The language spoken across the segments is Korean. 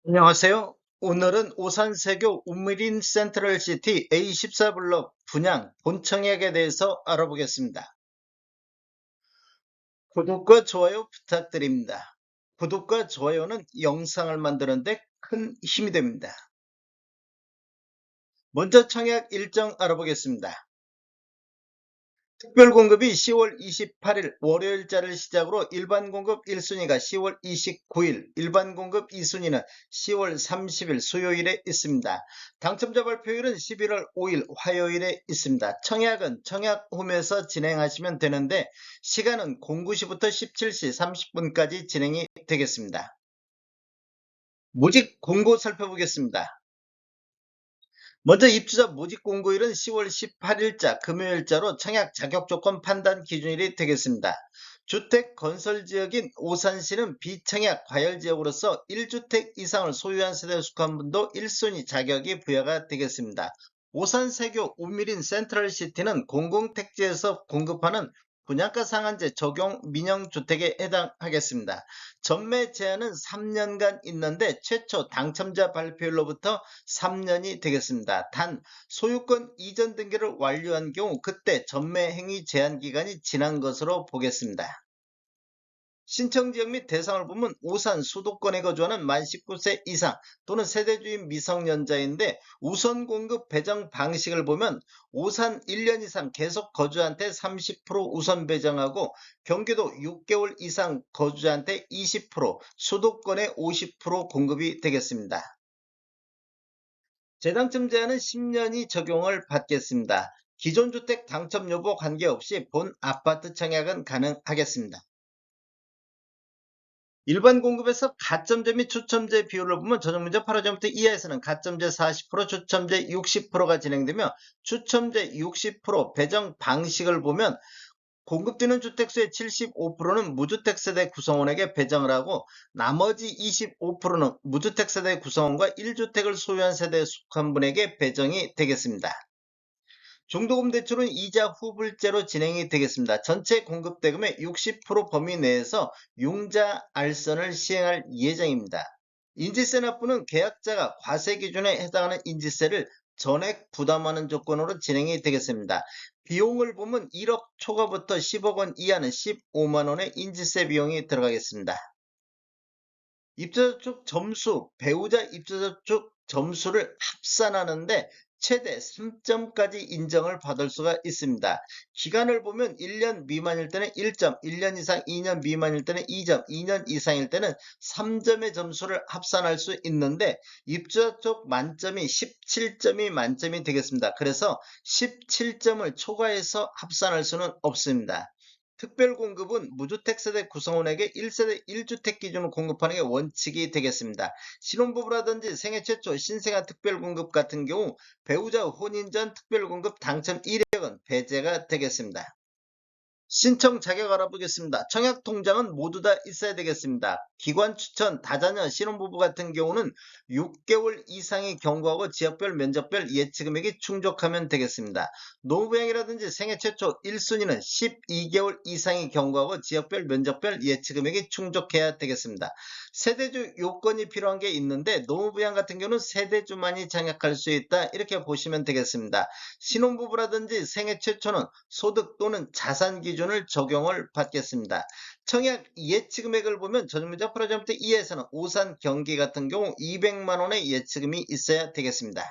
안녕하세요. 오늘은 오산세교 우미린 센트럴시티 A14블록 분양 본청약에 대해서 알아보겠습니다. 구독과 좋아요 부탁드립니다. 구독과 좋아요는 영상을 만드는데 큰 힘이 됩니다. 먼저 청약 일정 알아보겠습니다. 특별공급이 10월 28일 월요일자를 시작으로 일반공급 1순위가 10월 29일, 일반공급 2순위는 10월 30일 수요일에 있습니다. 당첨자 발표일은 11월 5일 화요일에 있습니다. 청약은 청약홈에서 진행하시면 되는데 시간은 09시부터 17시 30분까지 진행이 되겠습니다. 모집 공고 살펴보겠습니다. 먼저 입주자 모집 공고일은 10월 18일자 금요일자로 청약 자격 조건 판단 기준일이 되겠습니다. 주택 건설 지역인 오산시는 비청약 과열 지역으로서 1주택 이상을 소유한 세대에 속한 분도 1순위 자격이 부여가 되겠습니다. 오산세교 우미린 센트럴시티는 공공택지에서 공급하는 분양가 상한제 적용 민영주택에 해당하겠습니다. 전매 제한은 3년간 있는데 최초 당첨자 발표일로부터 3년이 되겠습니다. 단 소유권 이전 등기를 완료한 경우 그때 전매 행위 제한 기간이 지난 것으로 보겠습니다. 신청 지역 및 대상을 보면 오산 수도권에 거주하는 만 19세 이상 또는 세대주인 미성년자인데 우선 공급 배정 방식을 보면 오산 1년 이상 계속 거주자한테 30% 우선 배정하고 경기도 6개월 이상 거주자한테 20%, 수도권에 50% 공급이 되겠습니다. 재당첨 제한은 10년이 적용을 받겠습니다. 기존 주택 당첨 여부 관계없이 본 아파트 청약은 가능하겠습니다. 일반 공급에서 가점제 및 추첨제 비율을 보면 전용면적 8호점부터 이하에서는 가점제 40%, 추첨제 60%가 진행되며 추첨제 60% 배정 방식을 보면 공급되는 주택수의 75%는 무주택 세대 구성원에게 배정을 하고 나머지 25%는 무주택 세대 구성원과 1주택을 소유한 세대에 속한 분에게 배정이 되겠습니다. 중도금 대출은 이자 후불제로 진행이 되겠습니다. 전체 공급 대금의 60% 범위 내에서 융자 알선을 시행할 예정입니다. 인지세 납부는 계약자가 과세 기준에 해당하는 인지세를 전액 부담하는 조건으로 진행이 되겠습니다. 비용을 보면 1억 초과부터 10억 원 이하는 15만 원의 인지세 비용이 들어가겠습니다. 입주자 쪽 점수, 배우자 입주자 쪽 점수를 합산하는데 최대 3점까지 인정을 받을 수가 있습니다. 기간을 보면 1년 미만일 때는 1점, 1년 이상 2년 미만일 때는 2점, 2년 이상일 때는 3점의 점수를 합산할 수 있는데 입주자 쪽 만점이 17점이 만점이 되겠습니다. 그래서 17점을 초과해서 합산할 수는 없습니다. 특별공급은 무주택 세대 구성원에게 1세대 1주택 기준으로 공급하는 게 원칙이 되겠습니다. 신혼부부라든지 생애 최초 신생아 특별공급 같은 경우 배우자 혼인 전 특별공급 당첨 이력은 배제가 되겠습니다. 신청 자격 알아보겠습니다. 청약 통장은 모두 다 있어야 되겠습니다. 기관 추천, 다자녀, 신혼부부 같은 경우는 6개월 이상의 경과하고 지역별, 면적별 예치금액이 충족하면 되겠습니다. 노부양이라든지 생애 최초 1순위는 12개월 이상의 경과하고 지역별, 면적별 예치금액이 충족해야 되겠습니다. 세대주 요건이 필요한 게 있는데 노부양 같은 경우는 세대주만이 장약할 수 있다 이렇게 보시면 되겠습니다. 신혼부부라든지 생애 최초는 소득 또는 자산 기준을 적용을 받겠습니다. 청약 예치금액을 보면 전용면적 8호점부터 2에서는 오산 경기 같은 경우 200만 원의 예치금이 있어야 되겠습니다.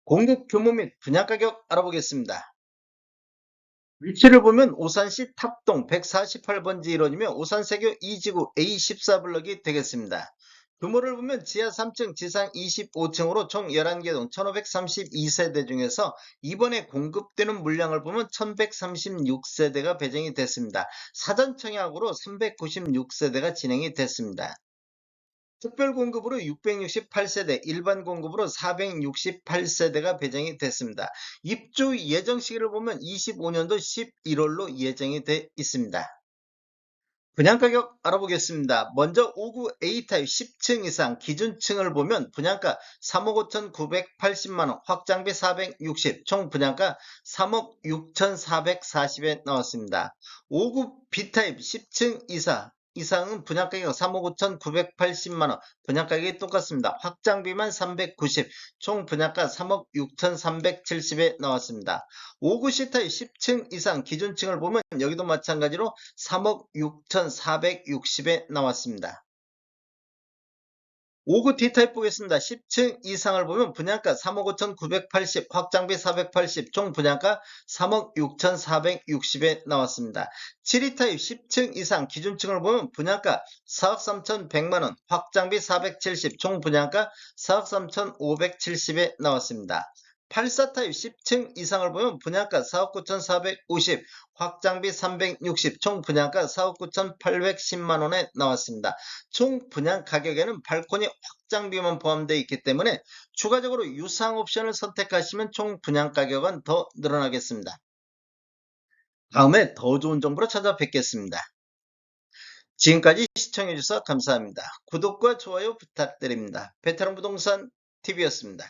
공급 규모 및 분양가격 알아보겠습니다. 위치를 보면 오산시 탑동 148번지 1원이며 오산세교 2지구 A14블럭이 되겠습니다. 규모를 보면 지하 3층, 지상 25층으로 총 11개 동 1532세대 중에서 이번에 공급되는 물량을 보면 1136세대가 배정이 됐습니다. 사전 청약으로 396세대가 진행이 됐습니다. 특별 공급으로 668세대, 일반 공급으로 468세대가 배정이 됐습니다. 입주 예정 시기를 보면 25년도 11월로 예정이 돼 있습니다. 분양가격 알아보겠습니다. 먼저 5구 A타입 10층 이상 기준층을 보면 분양가 3억 5,980만원, 확장비 460, 총 분양가 3억 6,440에 나왔습니다. 5구 B타입 10층 이상 이상은 분양가격 3억 5,980만원, 분양가격이 똑같습니다. 확장비만 390, 총 분양가 3억 6,370에 나왔습니다. 5구 C타입 10층 이상 기준층을 보면 여기도 마찬가지로 3억 6,460에 나왔습니다. 5구 D타입 보겠습니다. 10층 이상을 보면 분양가 3억 5,980, 확장비 480, 총 분양가 3억 6,460에 나왔습니다. 7위 타입 10층 이상 기준층을 보면 분양가 4억 3,100만원, 확장비 470, 총 분양가 4억 3,570에 나왔습니다. 84 타입 10층 이상을 보면 분양가 4억 9,450, 확장비 360, 총 분양가 4억 9,810만원에 나왔습니다. 총 분양 가격에는 발코니 확장비만 포함되어 있기 때문에 추가적으로 유상 옵션을 선택하시면 총 분양 가격은 더 늘어나겠습니다. 다음에 더 좋은 정보로 찾아뵙겠습니다. 지금까지 시청해주셔서 감사합니다. 구독과 좋아요 부탁드립니다. 베테랑 부동산 TV였습니다.